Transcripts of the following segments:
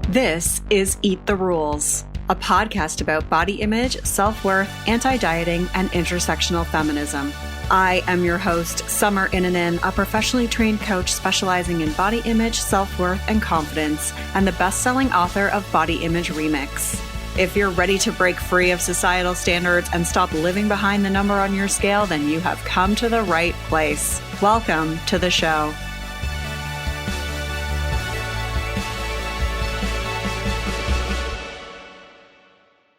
This is Eat the Rules, a podcast about body image, self-worth, anti-dieting, and intersectional feminism. I am your host, Summer Inanen, a professionally trained coach specializing in body image, self-worth, and confidence, and the best-selling author of Body Image Remix. If you're ready to break free of societal standards and stop living behind the number on your scale, then you have come to the right place. Welcome to the show.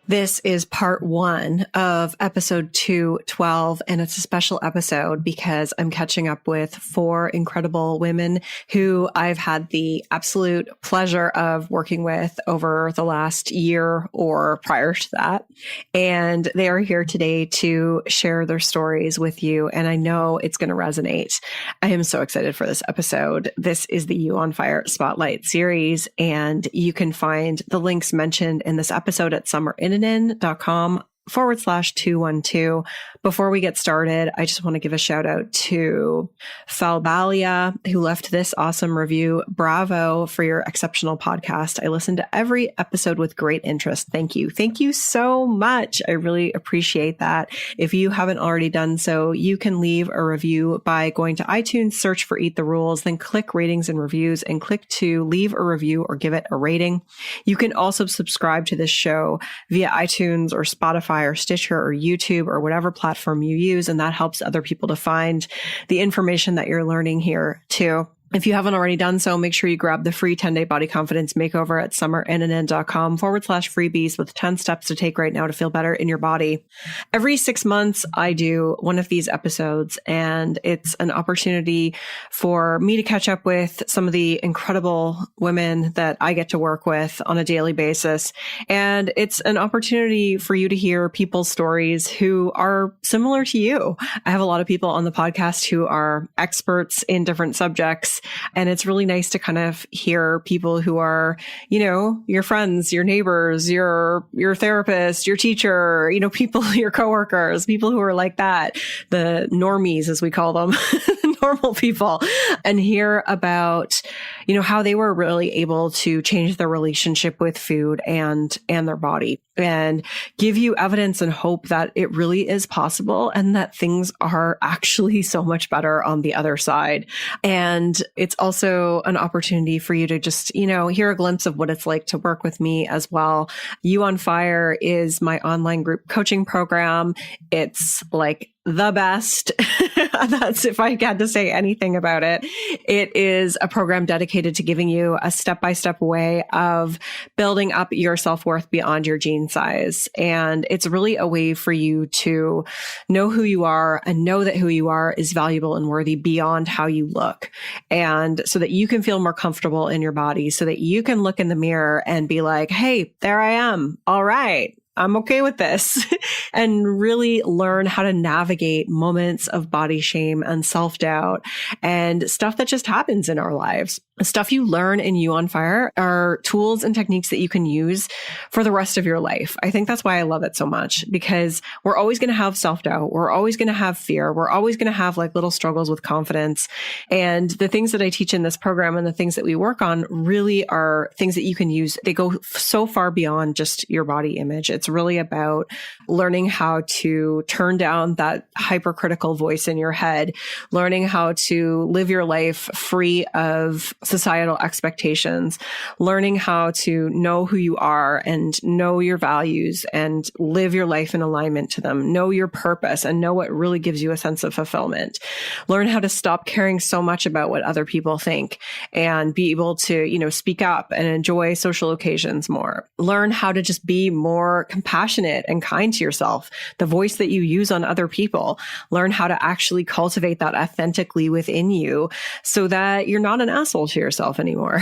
This is part 1 of episode 212, and it's a special episode because I'm catching up with 4 incredible women who I've had the absolute pleasure of working with over the last year or prior to that. And they are here today to share their stories with you, and I know it's going to resonate. I am so excited for this episode. This is the You on Fire Spotlight series, and you can find the links mentioned in this episode at summerinnanen.com/212. Before we get started, I just want to give a shout out to Falbalia, who left this awesome review. Bravo for your exceptional podcast. I listen to every episode with great interest. Thank you. Thank you so much. I really appreciate that. If you haven't already done so, you can leave a review by going to iTunes, search for Eat the Rules, then click ratings and reviews and click to leave a review or give it a rating. You can also subscribe to this show via iTunes or Spotify or Stitcher or YouTube or whatever platform you use, and that helps other people to find the information that you're learning here too. If you haven't already done so, make sure you grab the free 10-day body confidence makeover at summerinnanen.com/freebies with 10 steps to take right now to feel better in your body. Every 6 months, I do one of these episodes, and it's an opportunity for me to catch up with some of the incredible women that I get to work with on a daily basis. And it's an opportunity for you to hear people's stories who are similar to you. I have a lot of people on the podcast who are experts in different subjects. And it's really nice to kind of hear people who are, you know, your friends, your neighbors, your therapist, your teacher, you know, people, your coworkers, people who are like that, the normies, as we call them, normal people, and hear about, you know, how they were really able to change their relationship with food and their body, and give you evidence and hope that it really is possible and that things are actually so much better on the other side. And it's also an opportunity for you to just, you know, hear a glimpse of what it's like to work with me as well. You on Fire is my online group coaching program. It's like the best. That's if I had to say anything about it. It is a program dedicated to giving you a step-by-step way of building up your self-worth beyond your gene size. And it's really a way for you to know who you are and know that who you are is valuable and worthy beyond how you look. And so that you can feel more comfortable in your body, so that you can look in the mirror and be like, hey, there I am. All right. I'm okay with this, and really learn how to navigate moments of body shame and self-doubt and stuff that just happens in our lives. The stuff you learn in You on Fire are tools and techniques that you can use for the rest of your life. I think that's why I love it so much, because we're always going to have self-doubt. We're always going to have fear. We're always going to have like little struggles with confidence. And the things that I teach in this program and the things that we work on really are things that you can use. They go so far beyond just your body image. It's really about learning how to turn down that hypercritical voice in your head, learning how to live your life free of societal expectations, learning how to know who you are and know your values and live your life in alignment to them, know your purpose and know what really gives you a sense of fulfillment. Learn how to stop caring so much about what other people think and be able to, you know, speak up and enjoy social occasions more. Learn how to just be more compassionate and kind to yourself, the voice that you use on other people. Learn how to actually cultivate that authentically within you so that you're not an asshole to yourself anymore.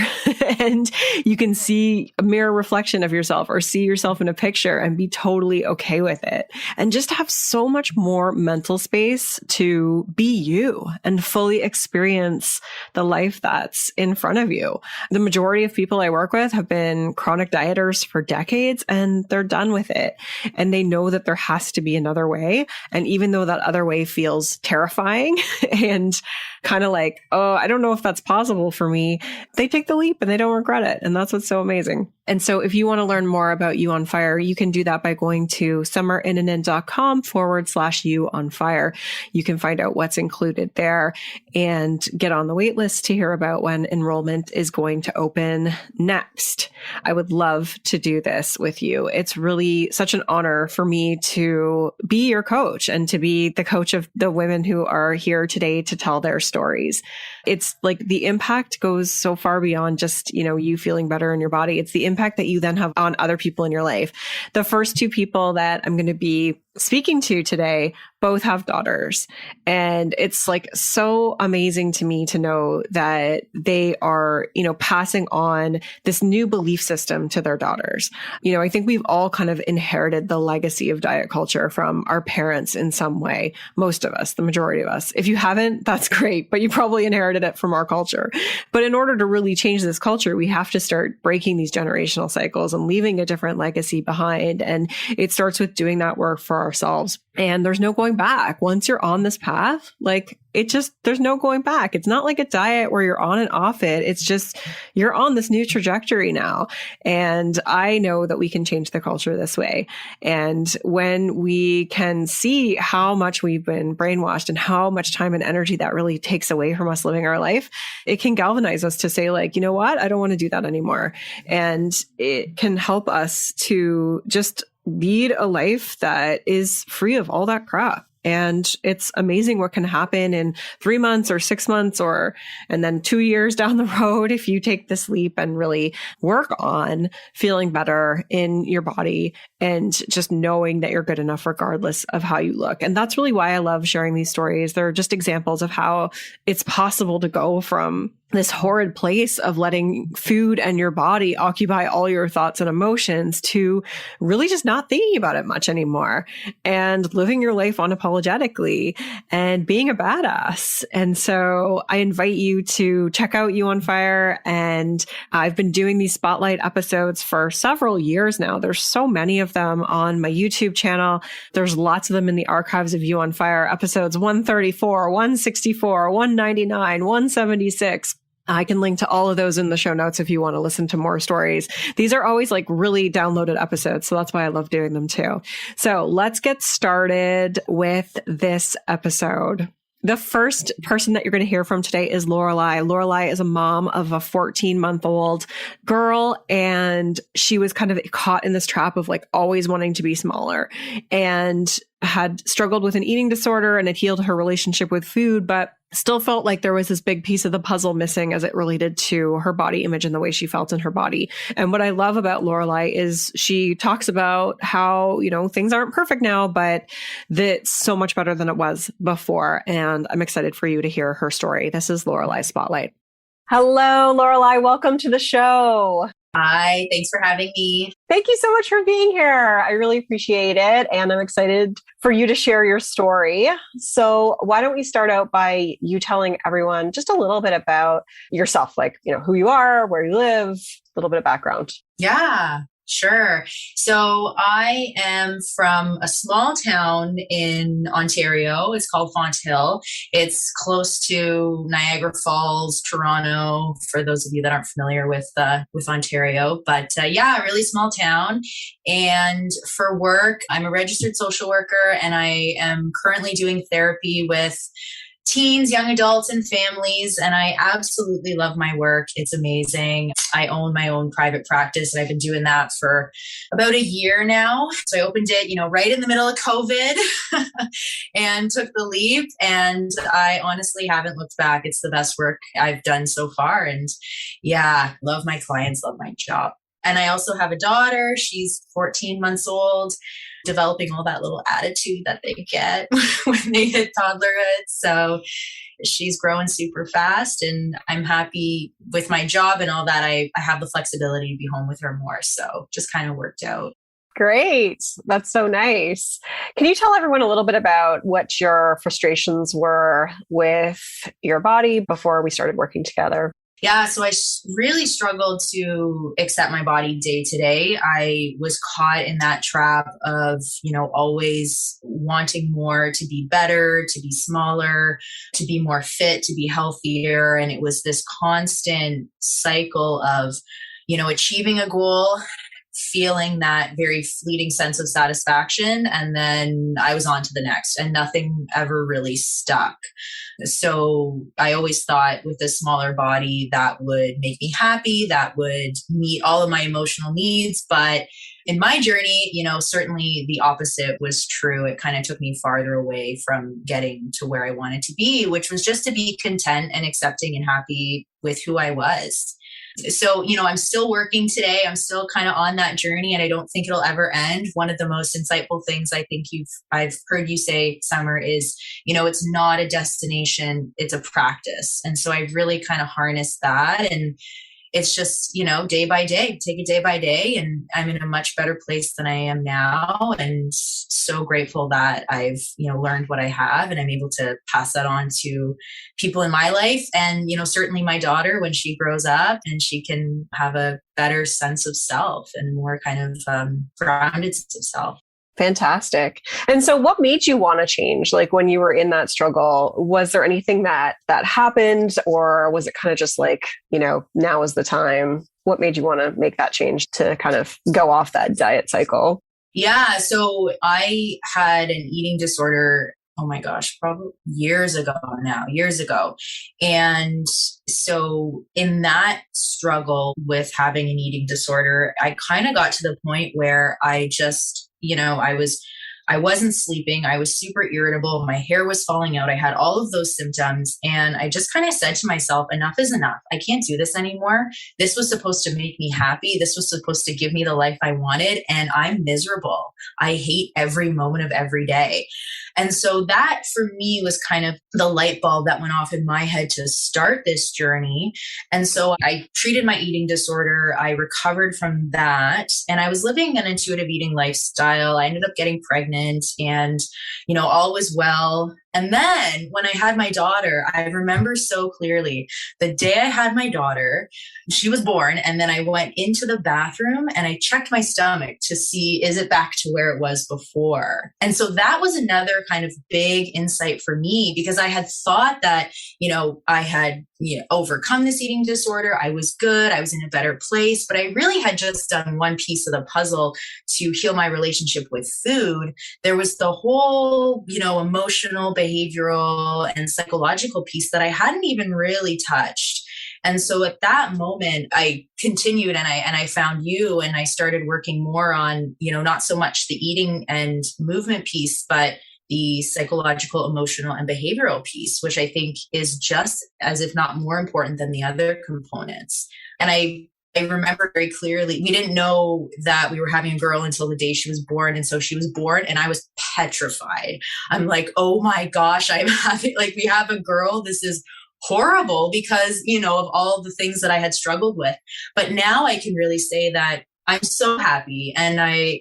And you can see a mirror reflection of yourself or see yourself in a picture and be totally okay with it. And just have so much more mental space to be you and fully experience the life that's in front of you. The majority of people I work with have been chronic dieters for decades, and they're done with it. And they know that there has to be another way. And even though that other way feels terrifying and kind of like, oh, I don't know if that's possible for me, they take the leap and they don't regret it. And that's what's so amazing. And so if you want to learn more about You on Fire, you can do that by going to summerinnanen.com/You on Fire. You can find out what's included there and get on the wait list to hear about when enrollment is going to open next. I would love to do this with you. It's really such an honor for me to be your coach and to be the coach of the women who are here today to tell their stories. It's like the impact goes so far beyond just, you feeling better in your body. It's the impact that you then have on other people in your life. The first two people that I'm going to be speaking to today both have daughters. And it's like so amazing to me to know that they are, passing on this new belief system to their daughters. I think we've all kind of inherited the legacy of diet culture from our parents in some way. Most of us, the majority of us. If you haven't, that's great, but you probably inherited it from our culture. But in order to really change this culture, we have to start breaking these generational cycles and leaving a different legacy behind. And it starts with doing that work for ourselves. And there's no going back. Once you're on this path, there's no going back. It's not like a diet where you're on and off it. It's just, you're on this new trajectory now. And I know that we can change the culture this way. And when we can see how much we've been brainwashed and how much time and energy that really takes away from us living our life, it can galvanize us to say you know what? I don't want to do that anymore. And it can help us to just lead a life that is free of all that crap. And it's amazing what can happen in 3 months or 6 months and then 2 years down the road if you take this leap and really work on feeling better in your body and just knowing that you're good enough regardless of how you look. And that's really why I love sharing these stories. They're just examples of how it's possible to go from this horrid place of letting food and your body occupy all your thoughts and emotions to really just not thinking about it much anymore and living your life unapologetically and being a badass. And so I invite you to check out You on Fire. And I've been doing these spotlight episodes for several years now. There's so many of them on my YouTube channel. There's lots of them in the archives of You on Fire, episodes 134, 164, 199, 176. I can link to all of those in the show notes if you want to listen to more stories. These are always really downloaded episodes. So that's why I love doing them too. So let's get started with this episode. The first person that you're going to hear from today is Lorelai. Lorelai is a mom of a 14-month-old girl, and she was kind of caught in this trap of always wanting to be smaller and had struggled with an eating disorder and had healed her relationship with food, but still felt like there was this big piece of the puzzle missing as it related to her body image and the way she felt in her body. And what I love about Lorelai is she talks about how, things aren't perfect now, but that's so much better than it was before. And I'm excited for you to hear her story. This is Lorelai Spotlight. Hello, Lorelai. Welcome to the show. Hi, thanks for having me. Thank you so much for being here. I really appreciate it. And I'm excited for you to share your story. So why don't we start out by you telling everyone just a little bit about yourself, who you are, where you live, a little bit of background. Yeah. Sure. So I am from a small town in Ontario. It's called Fonthill. It's close to Niagara Falls, Toronto, for those of you that aren't familiar with Ontario. But a really small town. And for work, I'm a registered social worker, and I am currently doing therapy with teens, young adults, and families. And I absolutely love my work. It's amazing. I own my own private practice, and I've been doing that for about a year now. So I opened it, right in the middle of COVID and took the leap. And I honestly haven't looked back. It's the best work I've done so far. And love my clients, love my job. And I also have a daughter. She's 14 months old, developing all that little attitude that they get when they hit toddlerhood. So she's growing super fast, and I'm happy with my job and all that. I have the flexibility to be home with her more. So just kind of worked out. Great. That's so nice. Can you tell everyone a little bit about what your frustrations were with your body before we started working together? Yeah, so I really struggled to accept my body day to day. I was caught in that trap of, always wanting more, to be better, to be smaller, to be more fit, to be healthier. And it was this constant cycle of achieving a goal, feeling that very fleeting sense of satisfaction. And then I was on to the next, and nothing ever really stuck. So I always thought with a smaller body that would make me happy, that would meet all of my emotional needs. But in my journey, certainly the opposite was true. It kind of took me farther away from getting to where I wanted to be, which was just to be content and accepting and happy with who I was. So, I'm still working today. I'm still kind of on that journey, and I don't think it'll ever end. One of the most insightful things I think I've heard you say, Summer, is, it's not a destination, it's a practice. And so I've really kind of harnessed that. And it's just, day by day, take it day by day. And I'm in a much better place than I am now. And so grateful that I've, learned what I have, and I'm able to pass that on to people in my life. And, certainly my daughter, when she grows up, and she can have a better sense of self and more kind of grounded sense of self. Fantastic. And so what made you want to change? Like when you were in that struggle, was there anything that happened, or was it kind of just like, now is the time? What made you want to make that change to kind of go off that diet cycle? Yeah. So I had an eating disorder, oh my gosh, probably years ago. And so in that struggle with having an eating disorder, I kind of got to the point where I just, I wasn't sleeping. I was super irritable. My hair was falling out. I had all of those symptoms. And I just kind of said to myself, enough is enough. I can't do this anymore. This was supposed to make me happy. This was supposed to give me the life I wanted. And I'm miserable. I hate every moment of every day. And so that for me was kind of the light bulb that went off in my head to start this journey. And so I treated my eating disorder. I recovered from that. And I was living an intuitive eating lifestyle. I ended up getting pregnant, and, all was well. And then when I had my daughter, I remember so clearly the day I had my daughter, she was born. And then I went into the bathroom and I checked my stomach to see, is it back to where it was before? And so that was another kind of big insight for me, because I had thought that, I had overcome this eating disorder. I was good. I was in a better place, but I really had just done one piece of the puzzle to heal my relationship with food. There was the whole, emotional, behavioral, and psychological piece that I hadn't even really touched. And so at that moment, I continued and I found you, and I started working more on, not so much the eating and movement piece, but the psychological, emotional, and behavioral piece, which I think is just as if not more important than the other components. And I remember very clearly, we didn't know that we were having a girl until the day she was born. And so she was born and I was petrified. I'm like, oh my gosh, I'm having, we have a girl. This is horrible because, of all the things that I had struggled with. But now I can really say that I'm so happy, and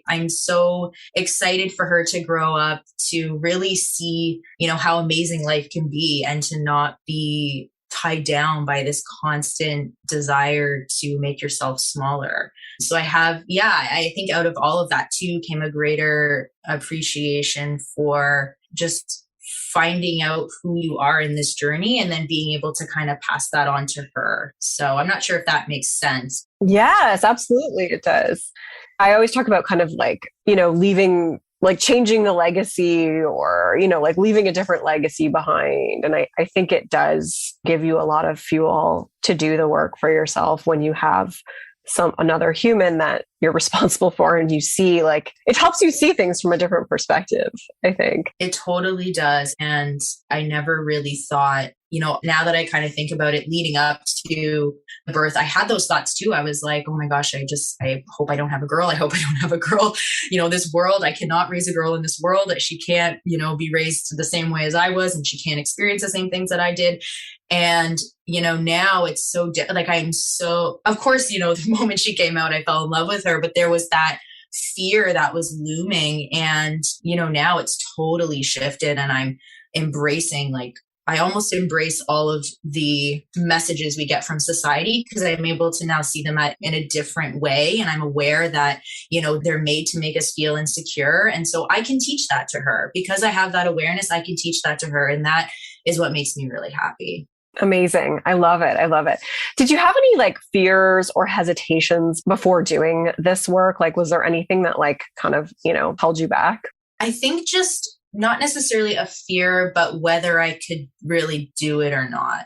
I'm so excited for her to grow up, to really see, how amazing life can be, and to not be tied down by this constant desire to make yourself smaller. So I think out of all of that too came a greater appreciation for just finding out who you are in this journey, and then being able to kind of pass that on to her. So I'm not sure if that makes sense. Yes, absolutely. It does. I always talk about kind of leaving, changing the legacy, or, leaving a different legacy behind. And I think it does give you a lot of fuel to do the work for yourself when you have another human that you're responsible for, and you see, it helps you see things from a different perspective, I think. It totally does. And I never really thought, now that I kind of think about it leading up to birth, I had those thoughts too. I was like, oh my gosh, I hope I don't have a girl. I hope I don't have a girl. This world, I cannot raise a girl in this world, that she can't, be raised the same way as I was, and she can't experience the same things that I did. And, now it's so, I'm so, of course, the moment she came out, I fell in love with her, but there was that fear that was looming. And, now it's totally shifted, and I'm embracing, I almost embrace all of the messages we get from society, because I'm able to now see them in a different way. And I'm aware that, they're made to make us feel insecure. And so I can teach that to her because I have that awareness. I can teach that to her. And that is what makes me really happy. Amazing. I love it. I love it. Did you have any like fears or hesitations before doing this work? Like, was there anything that like kind of, held you back? I think just not necessarily a fear, but whether I could really do it or not.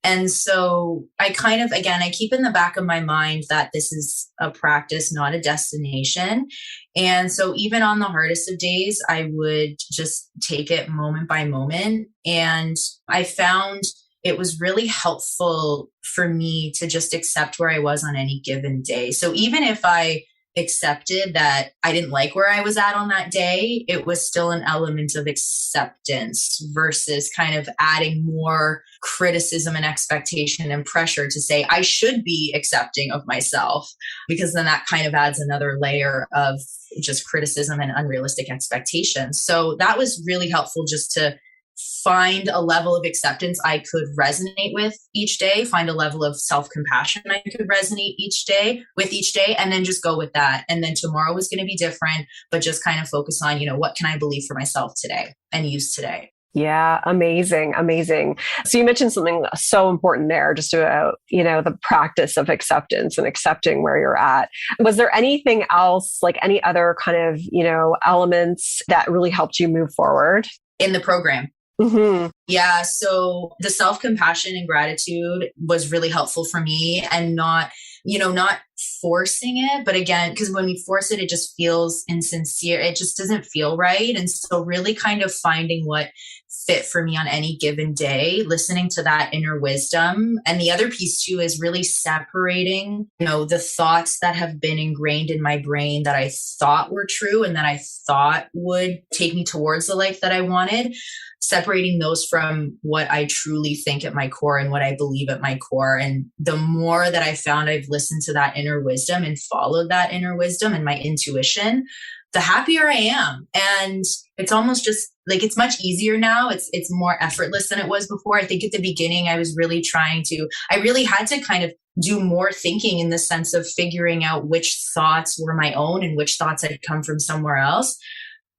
And so I kind of, again, I keep in the back of my mind that this is a practice, not a destination. And so even on the hardest of days, I would just take it moment by moment. And I found it was really helpful for me to just accept where I was on any given day. So even if I accepted that I didn't like where I was at on that day, it was still an element of acceptance versus kind of adding more criticism and expectation and pressure to say I should be accepting of myself, because then that kind of adds another layer of just criticism and unrealistic expectations. So that was really helpful, just to find a level of acceptance I could resonate with each day, find a level of self-compassion I could resonate each day, and then just go with that. And then tomorrow was going to be different, but just kind of focus on, what can I believe for myself today and use today? Yeah, amazing, amazing. So you mentioned something so important there, just about, the practice of acceptance and accepting where you're at. Was there anything else, like any other kind of, elements that really helped you move forward? In the program? Mm-hmm. Yeah. So the self-compassion and gratitude was really helpful for me, and not forcing it. But again, because when we force it, it just feels insincere. It just doesn't feel right. And so really kind of finding what fit for me on any given day, listening to that inner wisdom. And the other piece too is really separating, the thoughts that have been ingrained in my brain that I thought were true and that I thought would take me towards the life that I wanted, separating those from what I truly think at my core and what I believe at my core. And the more that I found I've listened to that inner wisdom and followed that inner wisdom and my intuition, the happier I am. And it's almost just like, it's much easier now. It's more effortless than it was before. I think at the beginning, I really had to kind of do more thinking, in the sense of figuring out which thoughts were my own and which thoughts had come from somewhere else.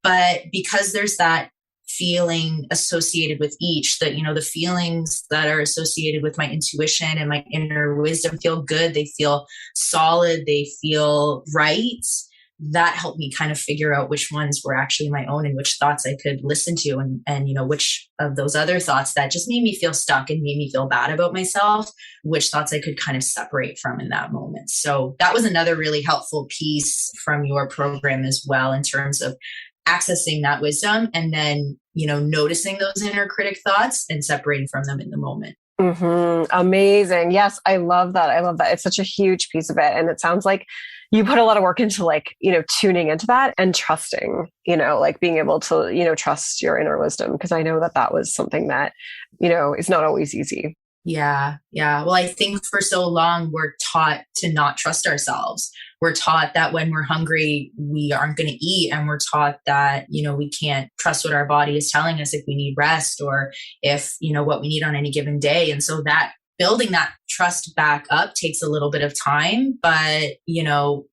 But because there's that feeling associated with each, that the feelings that are associated with my intuition and my inner wisdom feel good, they feel solid, they feel right. That helped me kind of figure out which ones were actually my own and which thoughts I could listen to, and which of those other thoughts that just made me feel stuck and made me feel bad about myself, which thoughts I could kind of separate from in that moment. So that was another really helpful piece from your program as well, in terms of accessing that wisdom and then, noticing those inner critic thoughts and separating from them in the moment. Mm-hmm. Amazing. Yes, I love that. I love that. It's such a huge piece of it. And it sounds like you put a lot of work into tuning into that and trusting, being able to, trust your inner wisdom. Because I know that was something that, is not always easy. Yeah. Yeah. Well, I think for so long, we're taught to not trust ourselves. We're taught that when we're hungry, we aren't going to eat. And we're taught that, we can't trust what our body is telling us if we need rest, or if, what we need on any given day. And so that building that trust back up takes a little bit of time, but,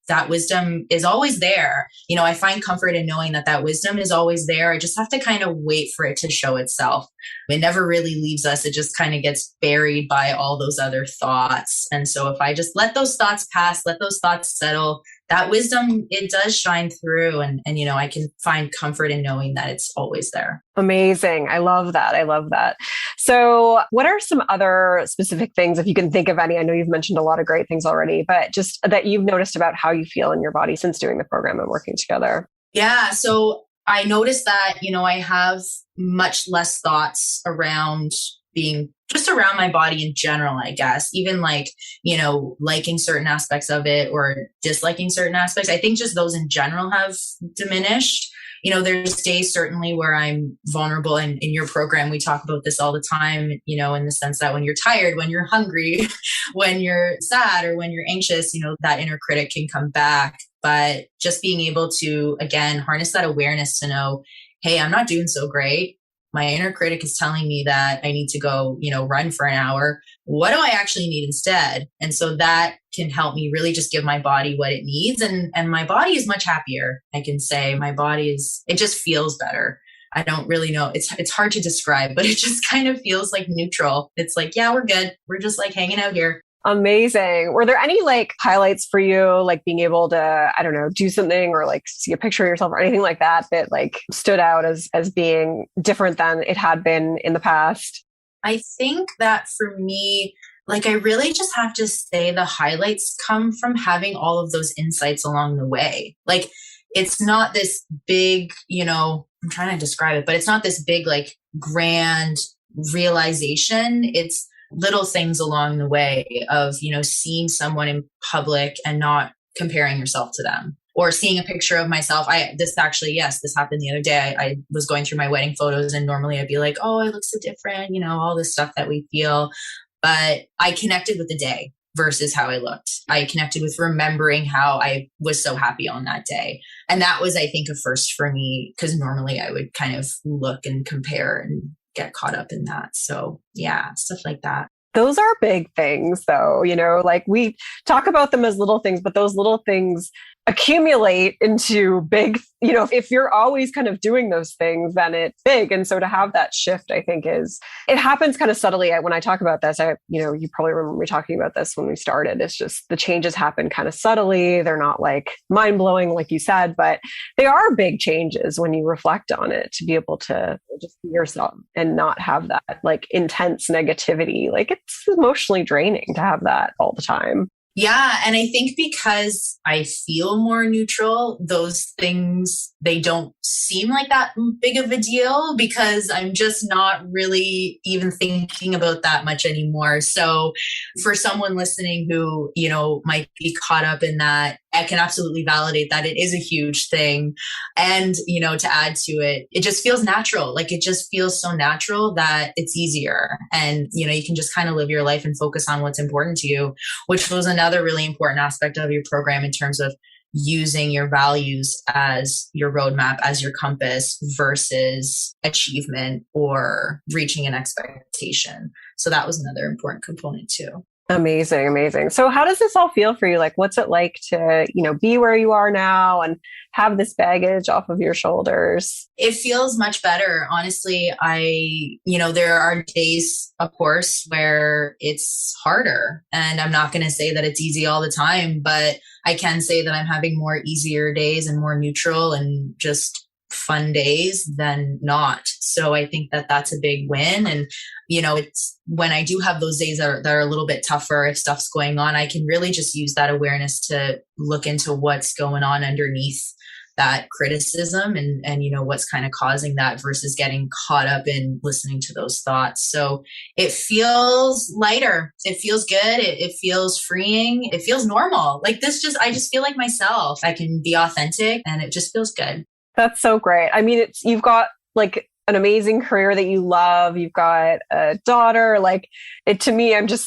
that wisdom is always there. I find comfort in knowing that wisdom is always there. I just have to kind of wait for it to show itself. It never really leaves us. It just kind of gets buried by all those other thoughts. And so if I just let those thoughts pass, let those thoughts settle, that wisdom, it does shine through, and I can find comfort in knowing that it's always there. Amazing. I love that. I love that. So what are some other specific things, if you can think of any? I know you've mentioned a lot of great things already, but just that you've noticed about how you feel in your body since doing the program and working together. Yeah. So I noticed that, I have much less thoughts around being just around my body in general, I guess, even liking certain aspects of it or disliking certain aspects. I think just those in general have diminished. There's days certainly where I'm vulnerable, and in your program, we talk about this all the time, in the sense that when you're tired, when you're hungry, when you're sad, or when you're anxious, that inner critic can come back. But just being able to, again, harness that awareness to know, hey, I'm not doing so great. My inner critic is telling me that I need to go, run for an hour. What do I actually need instead? And so that can help me really just give my body what it needs. And my body is much happier. I can say my body it just feels better. I don't really know. It's hard to describe, but it just kind of feels like neutral. It's like, yeah, we're good. We're just like hanging out here. Amazing. Were there any like highlights for you, like being able to, I don't know, do something or like see a picture of yourself or anything like that that like stood out as being different than it had been in the past? I think that for me, like I really just have to say the highlights come from having all of those insights along the way. Like it's not this big, I'm trying to describe it, but it's not this big, like grand realization. It's little things along the way of, seeing someone in public and not comparing yourself to them, or seeing a picture of myself. This happened the other day. I was going through my wedding photos and normally I'd be like, oh, I look so different, all this stuff that we feel. But I connected with the day versus how I looked. I connected with remembering how I was so happy on that day. And that was, I think, a first for me, because normally I would kind of look and compare and get caught up in that. So yeah, stuff like that. Those are big things though, like we talk about them as little things, but those little things accumulate into big, if you're always kind of doing those things, then it's big. And so to have that shift, I think it happens kind of subtly. When I talk about this, you probably remember me talking about this when we started. It's just the changes happen kind of subtly. They're not like mind blowing, like you said, but they are big changes when you reflect on it, to be able to just be yourself and not have that like intense negativity. Like it's emotionally draining to have that all the time. Yeah. And I think because I feel more neutral, those things, they don't seem like that big of a deal because I'm just not really even thinking about that much anymore. So for someone listening who, might be caught up in that, I can absolutely validate that it is a huge thing. And, to add to it, it just feels natural. Like it just feels so natural that it's easier. And, you can just kind of live your life and focus on what's important to you, which was another really important aspect of your program in terms of using your values as your roadmap, as your compass versus achievement or reaching an expectation. So that was another important component too. Amazing, amazing. So how does this all feel for you? Like, what's it like to, be where you are now and have this baggage off of your shoulders? It feels much better. Honestly, there are days, of course, where it's harder. And I'm not going to say that it's easy all the time, but I can say that I'm having more easier days and more neutral and just fun days than not. So I think that that's a big win. And, it's when I do have those days that are a little bit tougher, if stuff's going on, I can really just use that awareness to look into what's going on underneath that criticism and what's kind of causing that versus getting caught up in listening to those thoughts. So it feels lighter. It feels good. It feels freeing. It feels normal. Like I just feel like myself. I can be authentic and it just feels good. That's so great. I mean, you've got like an amazing career that you love. You've got a daughter. Like to me, I'm just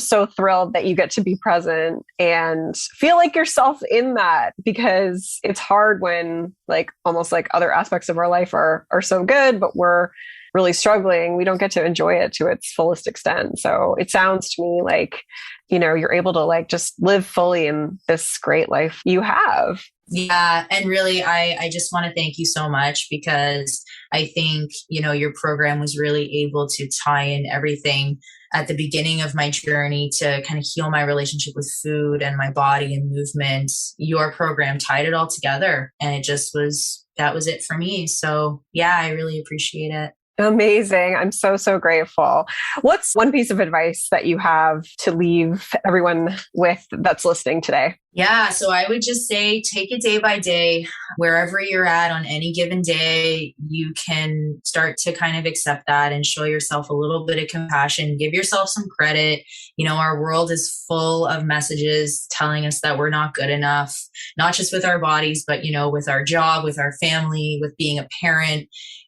so thrilled that you get to be present and feel like yourself in that, because it's hard when like almost like other aspects of our life are so good, but we're really struggling. We don't get to enjoy it to its fullest extent. So it sounds to me like, you're able to like just live fully in this great life you have. Yeah. And really, I just want to thank you so much, because I think, your program was really able to tie in everything at the beginning of my journey to kind of heal my relationship with food and my body and movement. Your program tied it all together, and that was it for me. So yeah, I really appreciate it. Amazing. I'm so, so grateful. What's one piece of advice that you have to leave everyone with that's listening today? Yeah. So I would just say, take it day by day. Wherever you're at on any given day, you can start to kind of accept that and show yourself a little bit of compassion. Give yourself some credit. Our world is full of messages telling us that we're not good enough, not just with our bodies, but, with our job, with our family, with being a parent.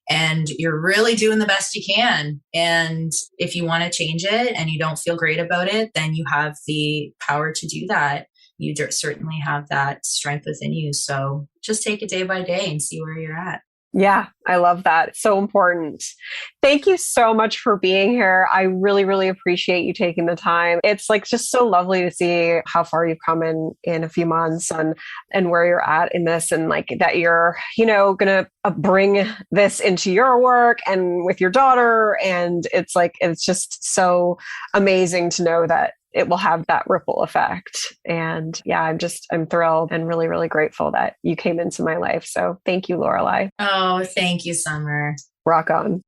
And you're really doing the best you can. And if you want to change it and you don't feel great about it, then you have the power to do that. You certainly have that strength within you. So just take it day by day and see where you're at. Yeah, I love that. It's so important. Thank you so much for being here. I really, really appreciate you taking the time. It's like just so lovely to see how far you've come in a few months and where you're at in this, and like that you're, gonna bring this into your work and with your daughter. And it's like, it's just so amazing to know that it will have that ripple effect. And yeah, I'm thrilled and really, really grateful that you came into my life. So thank you, Lorelai. Oh, thank you, Summer. Rock on.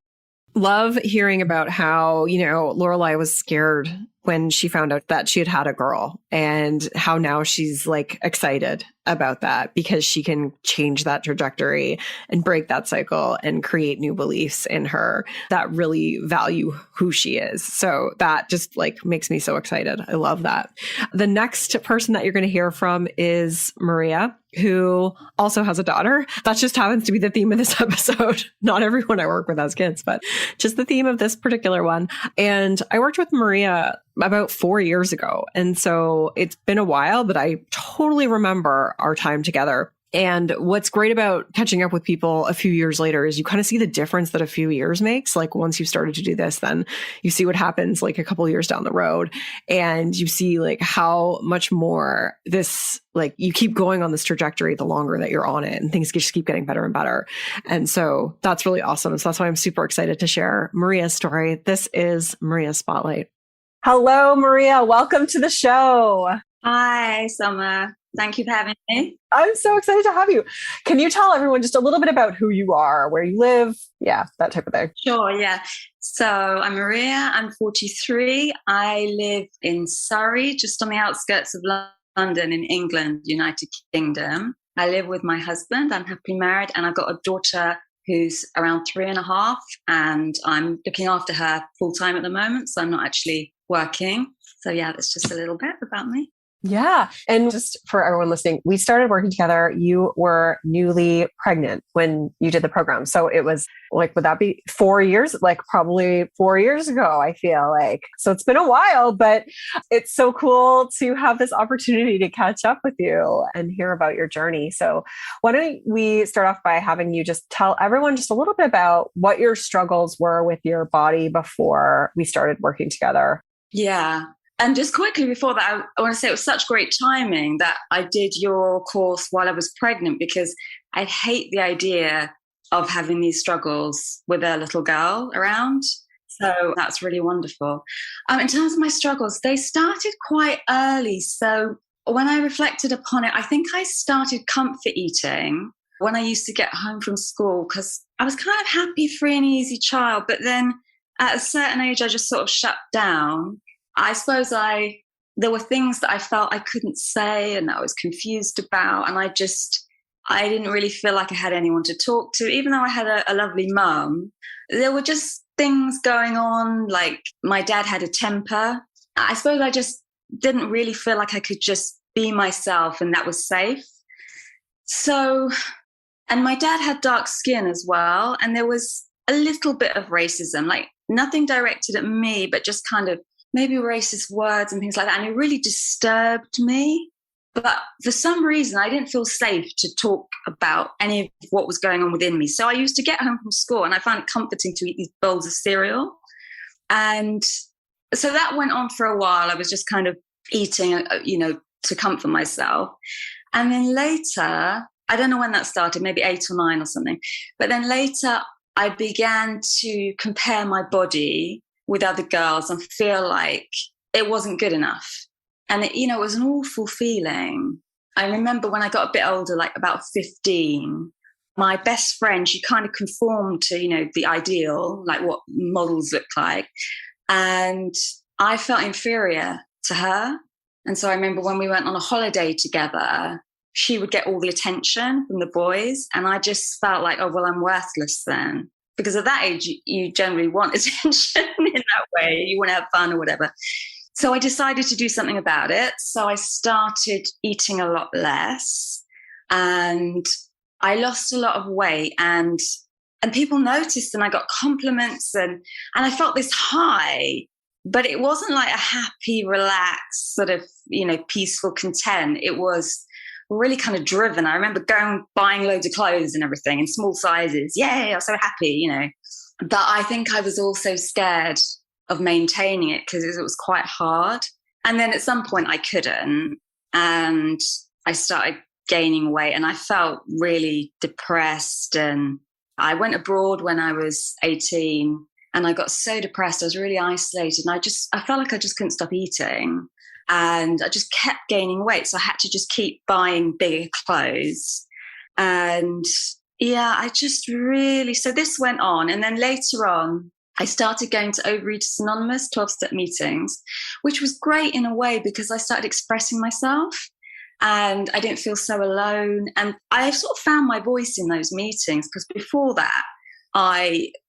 Love hearing about how, Lorelai was scared when she found out that she had had a girl, and how now she's like excited about that because she can change that trajectory and break that cycle and create new beliefs in her that really value who she is. So that just like makes me so excited. I love that. The next person that you're going to hear from is Maria, who also has a daughter. That just happens to be the theme of this episode. Not everyone I work with has kids, but just the theme of this particular one. And I worked with Maria about 4 years ago. And so it's been a while, but I totally remember our time together. And what's great about catching up with people a few years later is you kind of see the difference that a few years makes. Like once you've started to do this, then you see what happens like a couple of years down the road, and you see like how much more this, like you keep going on this trajectory the longer that you're on it, and things just keep getting better and better. And so that's really awesome. So that's why I'm super excited to share Maria's story. This is Maria's Spotlight. Hello, Maria. Welcome to the show. Hi, Summer. Thank you for having me. I'm so excited to have you. Can you tell everyone just a little bit about who you are, where you live? Yeah, that type of thing. Sure, yeah. So I'm Maria. I'm 43. I live in Surrey, just on the outskirts of London in England, United Kingdom. I live with my husband. I'm happily married, and I've got a daughter who's around 3.5, and I'm looking after her full time at the moment. So I'm not actually working. So yeah, that's just a little bit about me. Yeah. And just for everyone listening, we started working together. You were newly pregnant when you did the program. So it was like, would that be 4 years? Like probably 4 years ago, I feel like. So it's been a while, but it's so cool to have this opportunity to catch up with you and hear about your journey. So why don't we start off by having you just tell everyone just a little bit about what your struggles were with your body before we started working together? Yeah. And just quickly before that, I want to say it was such great timing that I did your course while I was pregnant, because I hate the idea of having these struggles with a little girl around. So that's really wonderful. In terms of my struggles, they started quite early. So when I reflected upon it, I think I started comfort eating when I used to get home from school, because I was kind of happy, free and easy child. But then at a certain age, I just sort of shut down. I suppose there were things that I felt I couldn't say and that I was confused about. And I didn't really feel like I had anyone to talk to, even though I had a lovely mum. There were just things going on, like my dad had a temper. I suppose I just didn't really feel like I could just be myself and that was safe. So, and my dad had dark skin as well. And there was a little bit of racism, like nothing directed at me, but just kind of maybe racist words and things like that. And it really disturbed me. But for some reason, I didn't feel safe to talk about any of what was going on within me. So I used to get home from school and I found it comforting to eat these bowls of cereal. And so that went on for a while. I was just kind of eating, to comfort myself. And then later, I don't know when that started, maybe 8 or 9 or something. But then later, I began to compare my body with other girls and feel like it wasn't good enough. And it was an awful feeling. I remember when I got a bit older, like about 15, my best friend, she kind of conformed to, the ideal, like what models look like. And I felt inferior to her. And so I remember when we went on a holiday together, she would get all the attention from the boys. And I just felt like, oh, well, I'm worthless then. Because at that age, you generally want attention in that way. You want to have fun or whatever. So I decided to do something about it. So I started eating a lot less and I lost a lot of weight and people noticed and I got compliments and I felt this high, but it wasn't like a happy, relaxed sort of, peaceful content. It was really kind of driven. I remember buying loads of clothes and everything in small sizes. Yay, I was so happy, you know. But I think I was also scared of maintaining it because it was quite hard. And then at some point I couldn't, and I started gaining weight, and I felt really depressed. And I went abroad when I was 18, and I got so depressed. I was really isolated, and I felt like I just couldn't stop eating, and I just kept gaining weight. So I had to just keep buying bigger clothes. And yeah, so this went on. And then later on, I started going to Overeaters Anonymous 12-step meetings, which was great in a way because I started expressing myself and I didn't feel so alone. And I sort of found my voice in those meetings, because before that,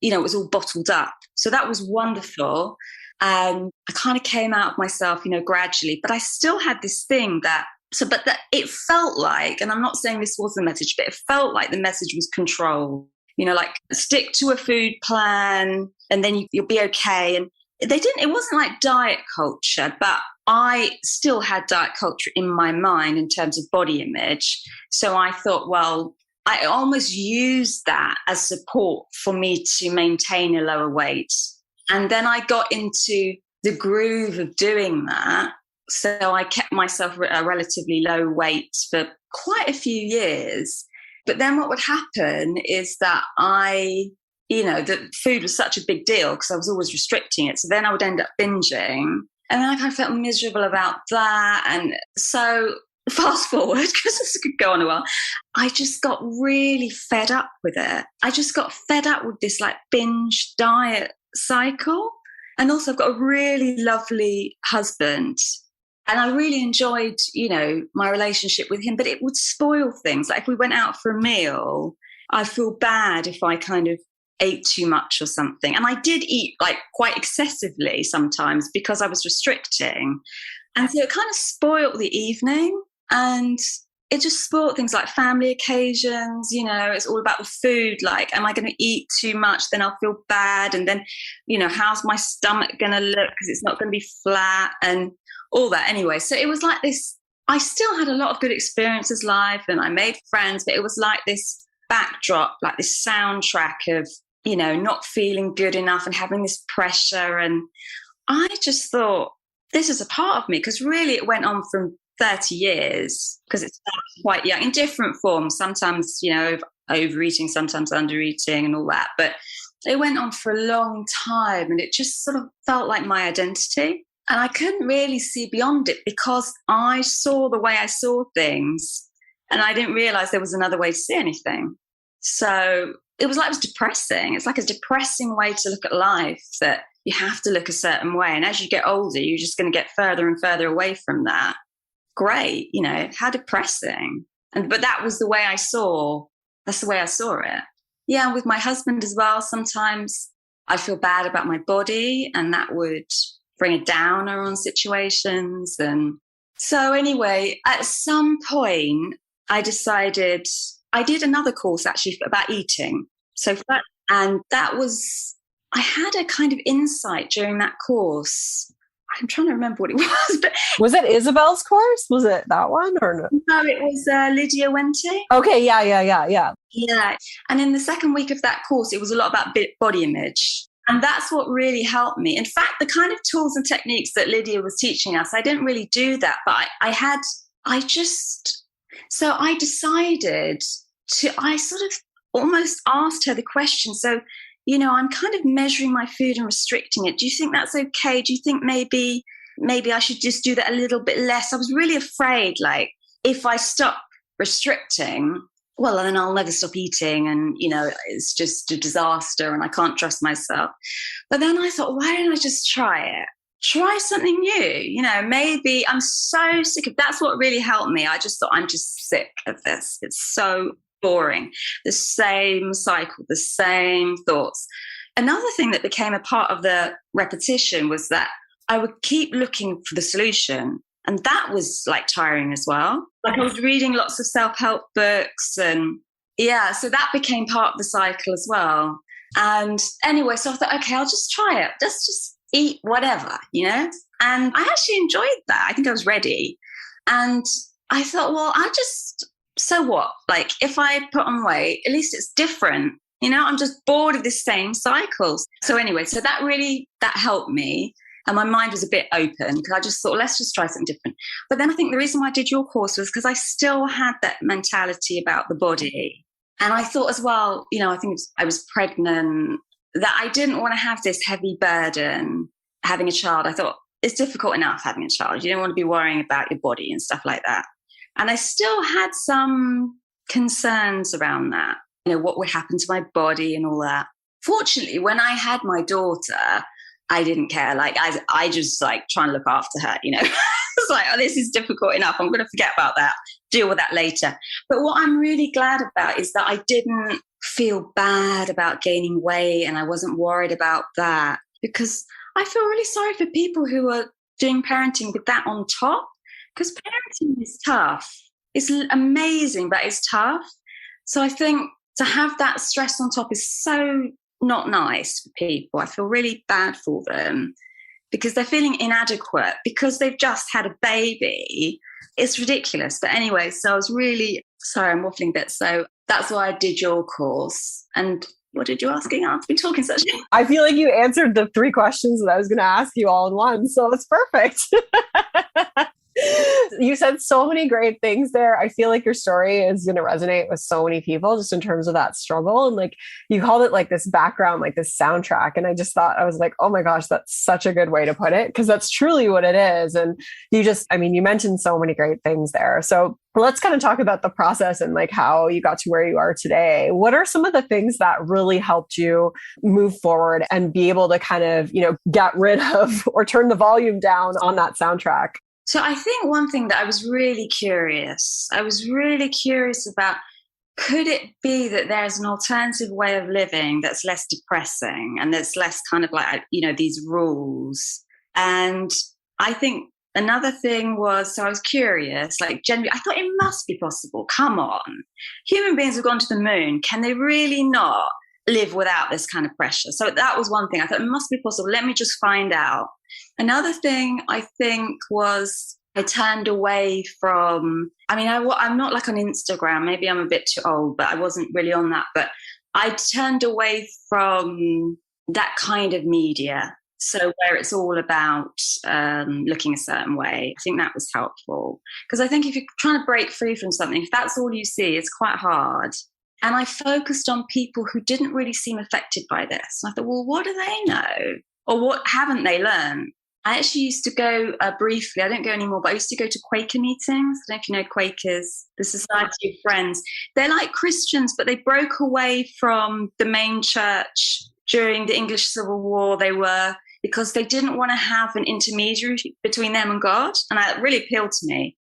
it was all bottled up. So that was wonderful. And I kind of came out of myself, gradually, but I still had this thing that it felt like, and I'm not saying this was the message, but it felt like the message was control, like stick to a food plan and then you'll be okay. And it wasn't like diet culture, but I still had diet culture in my mind in terms of body image. So I thought, well, I almost used that as support for me to maintain a lower weight. And then I got into the groove of doing that. So I kept myself at a relatively low weight for quite a few years. But then what would happen is that the food was such a big deal because I was always restricting it. So then I would end up binging. And then I kind of felt miserable about that. And so fast forward, because this could go on a while, I just got really fed up with it. I just got fed up with this like binge diet cycle. And also I've got a really lovely husband. And I really enjoyed, my relationship with him, but it would spoil things. Like if we went out for a meal, I'd feel bad if I kind of ate too much or something. And I did eat like quite excessively sometimes because I was restricting. And so it kind of spoiled the evening, and it just spoiled things like family occasions. It's all about the food. Like, am I going to eat too much? Then I'll feel bad. And then, how's my stomach going to look? Because it's not going to be flat and all that. Anyway, so it was like this. I still had a lot of good experiences life and I made friends, but it was like this backdrop, like this soundtrack of, not feeling good enough and having this pressure. And I just thought, this is a part of me, because really it went on from 30 years, because it started quite young in different forms, sometimes, overeating, sometimes undereating and all that. But it went on for a long time, and it just sort of felt like my identity. And I couldn't really see beyond it because I saw the way I saw things and I didn't realize there was another way to see anything. So it was depressing. It's like a depressing way to look at life, that you have to look a certain way. And as you get older, you're just going to get further and further away from that. Great. How depressing. But that was the way that's the way I saw it. Yeah. With my husband as well, sometimes I feel bad about my body, and that would bring a downer on situations. And so anyway, at some point I decided, I did another course actually about eating. And I had a kind of insight during that course. I'm trying to remember what it was, but was it Isabel's course? Was it that one or no? No, it was Lydia Wente. Okay, yeah. Yeah, and in the second week of that course, it was a lot about body image. And that's what really helped me. In fact, the kind of tools and techniques that Lydia was teaching us, I didn't really do that, but I decided I sort of almost asked her the question. So, I'm kind of measuring my food and restricting it. Do you think that's okay? Do you think maybe I should just do that a little bit less? I was really afraid, like, if I stop restricting, well, then I'll never stop eating, and, it's just a disaster and I can't trust myself. But then I thought, why don't I just try it? Try something new. Maybe I'm so sick of, that's what really helped me. I just thought, I'm just sick of this. It's so boring. The same cycle, the same thoughts. Another thing that became a part of the repetition was that I would keep looking for the solution. And that was like tiring as well. Like I was reading lots of self-help books, and so that became part of the cycle as well. And anyway, so I thought, okay, I'll just try it. Just eat whatever, And I actually enjoyed that. I think I was ready. And I thought, well, so what? Like, if I put on weight, at least it's different. I'm just bored of the same cycles. So anyway, that helped me. And my mind was a bit open because I just thought, let's just try something different. But then I think the reason why I did your course was because I still had that mentality about the body. And I thought as well, I think I was pregnant, that I didn't want to have this heavy burden having a child. I thought it's difficult enough having a child. You don't want to be worrying about your body and stuff like that. And I still had some concerns around that, what would happen to my body and all that. Fortunately, when I had my daughter, I didn't care. Like, I just trying to look after her, It's like, oh, this is difficult enough. I'm going to forget about that, deal with that later. But what I'm really glad about is that I didn't feel bad about gaining weight, and I wasn't worried about that, because I feel really sorry for people who are doing parenting with that on top, because parenting is tough. It's amazing, but it's tough. So I think to have that stress on top is so not nice for people. I feel really bad for them because they're feeling inadequate because they've just had a baby. It's ridiculous. But anyway, so I was really sorry, I'm waffling a bit. So that's why I did your course. And what did you ask? I've been talking such. I feel like you answered the 3 questions that I was going to ask you all in one. So it's perfect. You said so many great things there. I feel like your story is going to resonate with so many people just in terms of that struggle. And you called it this background, this soundtrack. And I just thought, I was like, oh my gosh, that's such a good way to put it, because that's truly what it is. And you mentioned so many great things there. So let's kind of talk about the process and how you got to where you are today. What are some of the things that really helped you move forward and be able to kind of, get rid of or turn the volume down on that soundtrack? So I think one thing that I was really curious about, could it be that there's an alternative way of living that's less depressing and that's less kind of these rules? And I think another thing was, so I was curious, generally, I thought it must be possible. Come on. Human beings have gone to the moon. Can they really not live without this kind of pressure? So that was one thing. I thought it must be possible. Let me just find out. Another thing I think was I turned away from, I'm not on Instagram. Maybe I'm a bit too old, but I wasn't really on that. But I turned away from that kind of media. So where it's all about looking a certain way. I think that was helpful. Because I think if you're trying to break free from something, if that's all you see, it's quite hard. And I focused on people who didn't really seem affected by this. And I thought, well, what do they know? Or what haven't they learned? I actually used to go briefly, I don't go anymore, but I used to go to Quaker meetings. I don't know if you know Quakers, the Society of Friends. They're like Christians, but they broke away from the main church during the English Civil War. Because they didn't want to have an intermediary between them and God. And that really appealed to me.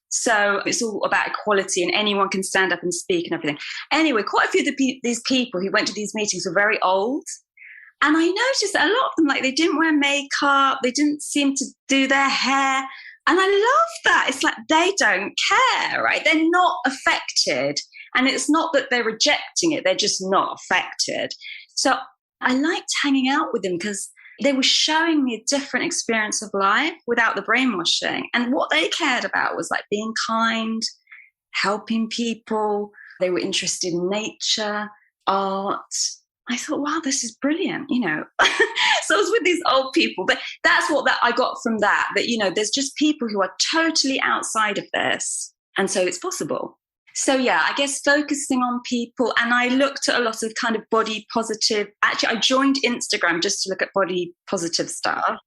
So it's all about equality and anyone can stand up and speak and everything. Anyway, quite a few of these people who went to these meetings were very old. And I noticed that a lot of them, they didn't wear makeup. They didn't seem to do their hair. And I love that. It's they don't care, right? They're not affected. And it's not that they're rejecting it. They're just not affected. So I liked hanging out with them because they were showing me a different experience of life without the brainwashing. And what they cared about was being kind, helping people. They were interested in nature, art. I thought, wow, this is brilliant, So I was with these old people, but that's what I got from that, there's just people who are totally outside of this. And so it's possible. So yeah, I guess focusing on people, and I looked at a lot of kind of body positive. Actually, I joined Instagram just to look at body positive stuff.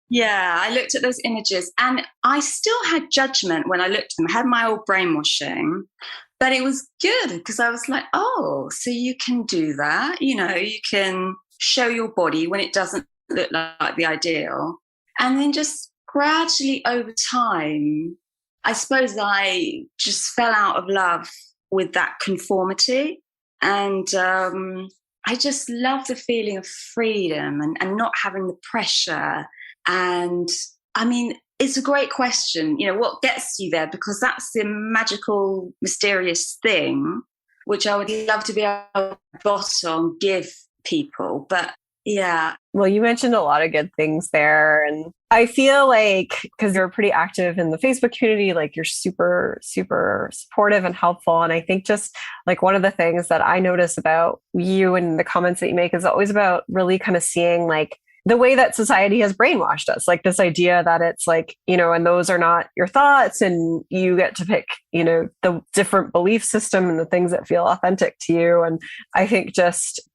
Yeah, I looked at those images and I still had judgment when I looked at them. I had my old brainwashing, but it was good because I was like, oh, so you can do that. You can show your body when it doesn't look like the ideal. And then just gradually over time, I suppose I just fell out of love with that conformity. And I just love the feeling of freedom and not having the pressure. And it's a great question, what gets you there? Because that's the magical, mysterious thing, which I would love to be able to bottom give people. But yeah. Well, you mentioned a lot of good things there. And I feel like because you're pretty active in the Facebook community, like you're super, super supportive and helpful. And I think just like one of the things that I notice about you and the comments that you make is always about really kind of seeing like the way that society has brainwashed us, like this idea that it's like, and those are not your thoughts and you get to pick, the different belief system and the things that feel authentic to you. And I think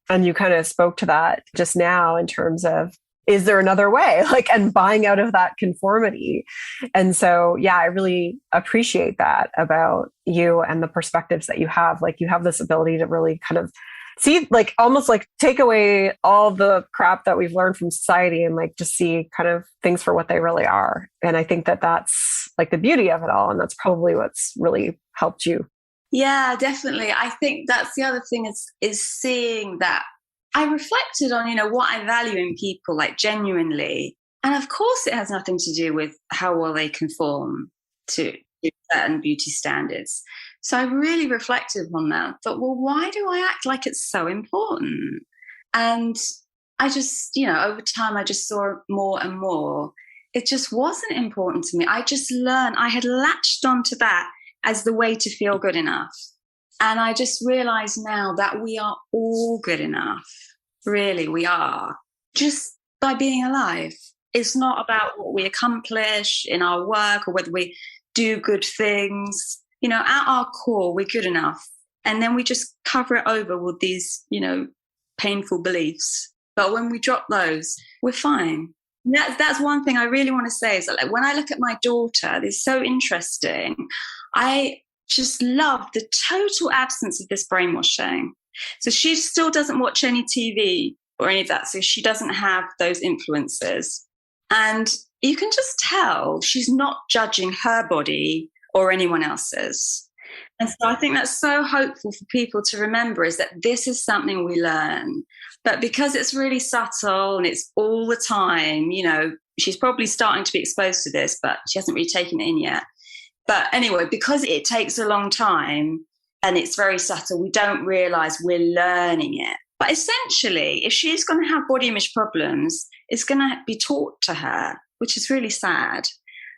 and you kind of spoke to that just now in terms of, is there another way? Like, and buying out of that conformity. And so, yeah, I really appreciate that about you and the perspectives that you have. Like, you have this ability to really kind of see, like, almost like take away all the crap that we've learned from society and like just see kind of things for what they really are. And I think that that's like the beauty of it all. And that's probably what's really helped you. Yeah, definitely. I think that's the other thing is seeing that. I reflected on, what I value in people, like genuinely. And of course, it has nothing to do with how well they conform to certain beauty standards. So I really reflected on that. Thought, well, why do I act like it's so important? And I just, over time, I just saw more and more. It just wasn't important to me. I just learned, I had latched onto that as the way to feel good enough. And I just realize now that we are all good enough. Really, we are. Just by being alive. It's not about what we accomplish in our work or whether we do good things. At our core, we're good enough. And then we just cover it over with these, painful beliefs. But when we drop those, we're fine. And that's one thing I really want to say is that, like, when I look at my daughter, it's so interesting. I just love the total absence of this brainwashing. So she still doesn't watch any TV or any of that. So she doesn't have those influences. And you can just tell she's not judging her body or anyone else's. And so I think that's so hopeful for people to remember, is that this is something we learn. But because it's really subtle and it's all the time, she's probably starting to be exposed to this, but she hasn't really taken it in yet. But anyway, because it takes a long time and it's very subtle, we don't realize we're learning it. But essentially, if she's going to have body image problems, it's going to be taught to her, which is really sad.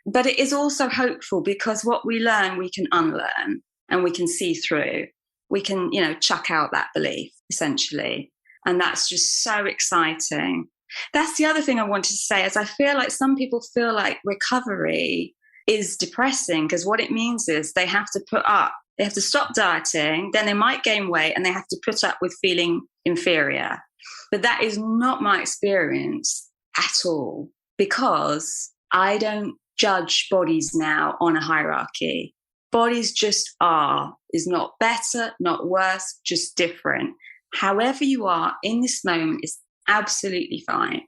But it is also hopeful because what we learn, we can unlearn and we can see through. We can, chuck out that belief, essentially. And that's just so exciting. That's the other thing I wanted to say, is I feel like some people feel like recovery is depressing, because what it means is they have to stop dieting, then they might gain weight, and they have to put up with feeling inferior. But that is not my experience at all, because I don't judge bodies now on a hierarchy. Bodies just are, is not better, not worse, just different. However you are in this moment is absolutely fine.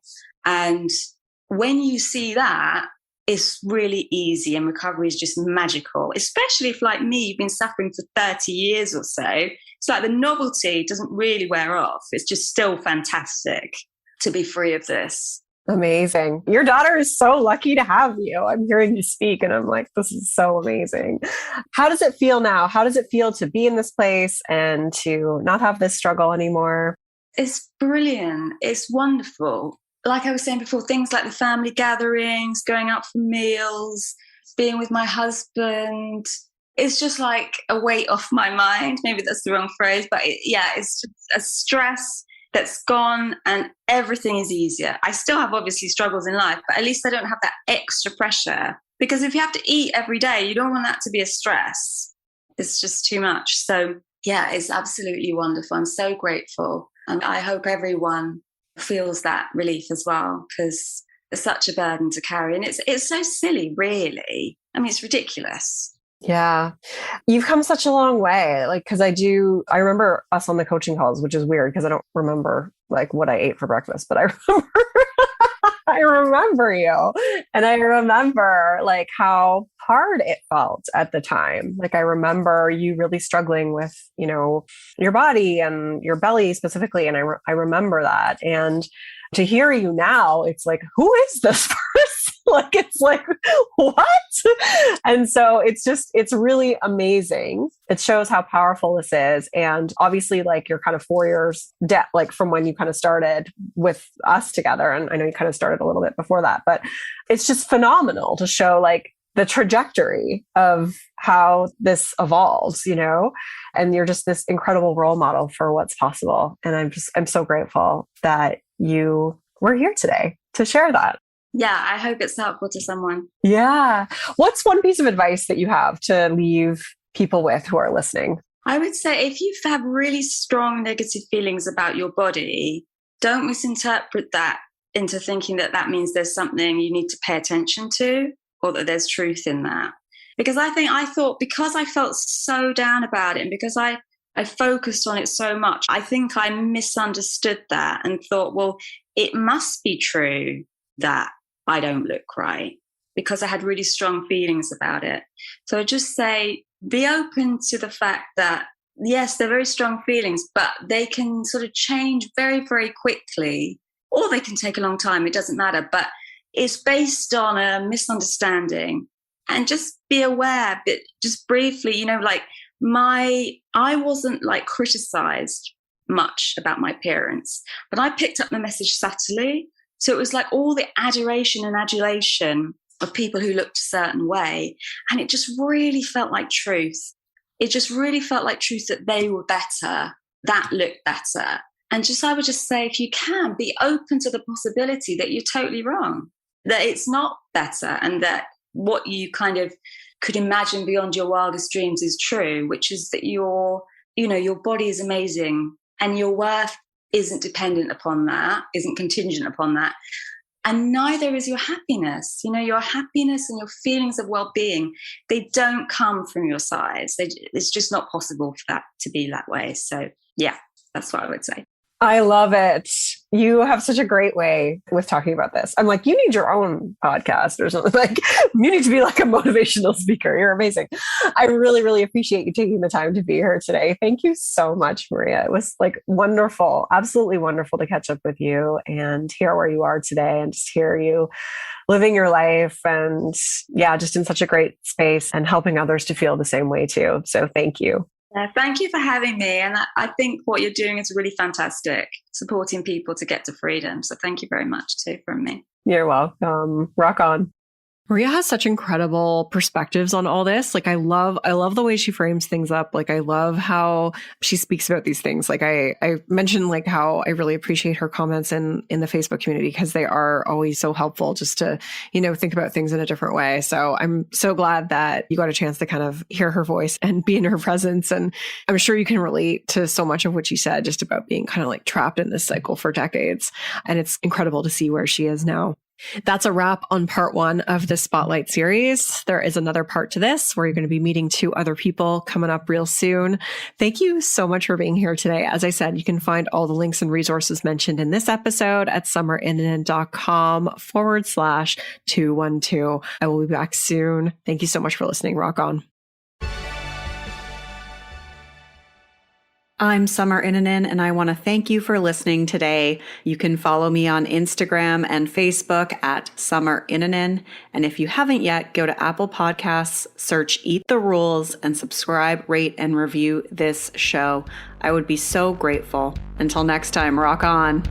And when you see that, it's really easy, and recovery is just magical, especially if, like me, you've been suffering for 30 years or so. It's like the novelty doesn't really wear off. It's just still fantastic to be free of this. Amazing. Your daughter is so lucky to have you. I'm hearing you speak and I'm like, this is so amazing. How does it feel now? How does it feel to be in this place and to not have this struggle anymore? It's brilliant. It's wonderful. Like I was saying before, things like the family gatherings, going out for meals, being with my husband, it's just like a weight off my mind. Maybe that's the wrong phrase, but it's just a stress that's gone and everything is easier. I still have obviously struggles in life, but at least I don't have that extra pressure, because if you have to eat every day, you don't want that to be a stress. It's just too much. So yeah, it's absolutely wonderful. I'm so grateful. And I hope everyone feels that relief as well, because it's such a burden to carry. And it's so silly, really. I mean, it's ridiculous. Yeah. You've come such a long way. Like, cause I remember us on the coaching calls, which is weird because I don't remember like what I ate for breakfast, but I remember, I remember you. And I remember like how hard it felt at the time. Like, I remember you really struggling with, your body and your belly specifically. And I remember that. And to hear you now, it's like, who is this person? Like, it's like, what? And so it's really amazing. It shows how powerful this is. And obviously, like, you're kind of 4 years like from when you kind of started with us together. And I know you kind of started a little bit before that, but it's just phenomenal to show like the trajectory of how this evolves, and you're just this incredible role model for what's possible. And I'm so grateful that you were here today to share that. Yeah, I hope it's helpful to someone. Yeah. What's one piece of advice that you have to leave people with who are listening? I would say if you have really strong negative feelings about your body, don't misinterpret that into thinking that that means there's something you need to pay attention to or that there's truth in that. Because I thought because I felt so down about it and because I focused on it so much, I think I misunderstood that and thought, well, it must be true that I don't look right because I had really strong feelings about it. So I just say, be open to the fact that, yes, they're very strong feelings, but they can sort of change very, very quickly, or they can take a long time. It doesn't matter. But it's based on a misunderstanding. And just be aware, but just briefly, like I wasn't like criticized much about my appearance, but I picked up the message subtly. So it was like all the adoration and adulation of people who looked a certain way. And it just really felt like truth. It just really felt like truth that they were better, that looked better. And I would just say, if you can, be open to the possibility that you're totally wrong, that it's not better and that what you kind of could imagine beyond your wildest dreams is true, which is that your body is amazing and your worth isn't dependent upon that, isn't contingent upon that. And neither is your happiness. Your happiness and your feelings of well-being, they don't come from your size. It's just not possible for that to be that way. So yeah, that's what I would say. I love it. You have such a great way with talking about this. I'm like, you need your own podcast or something. Like, you need to be like a motivational speaker. You're amazing. I really, really appreciate you taking the time to be here today. Thank you so much, Maria. It was like wonderful, absolutely wonderful to catch up with you and hear where you are today and just hear you living your life and just in such a great space and helping others to feel the same way too. So thank you. Thank you for having me. And I think what you're doing is really fantastic, supporting people to get to freedom. So thank you very much too from me. You're welcome. Rock on. Maria has such incredible perspectives on all this. Like, I love the way she frames things up. Like, I love how she speaks about these things. Like, I mentioned like how I really appreciate her comments in the Facebook community because they are always so helpful just to, think about things in a different way. So I'm so glad that you got a chance to kind of hear her voice and be in her presence. And I'm sure you can relate to so much of what she said just about being kind of like trapped in this cycle for decades. And it's incredible to see where she is now. That's a wrap on part 1 of the Spotlight series. There is another part to this where you're going to be meeting 2 other people coming up real soon. Thank you so much for being here today. As I said, you can find all the links and resources mentioned in this episode at summerinanen.com/212. I will be back soon. Thank you so much for listening. Rock on. I'm Summer Inanen, and I want to thank you for listening today. You can follow me on Instagram and Facebook at Summer Inanen. And if you haven't yet, go to Apple Podcasts, search Eat the Rules, and subscribe, rate, and review this show. I would be so grateful. Until next time, rock on.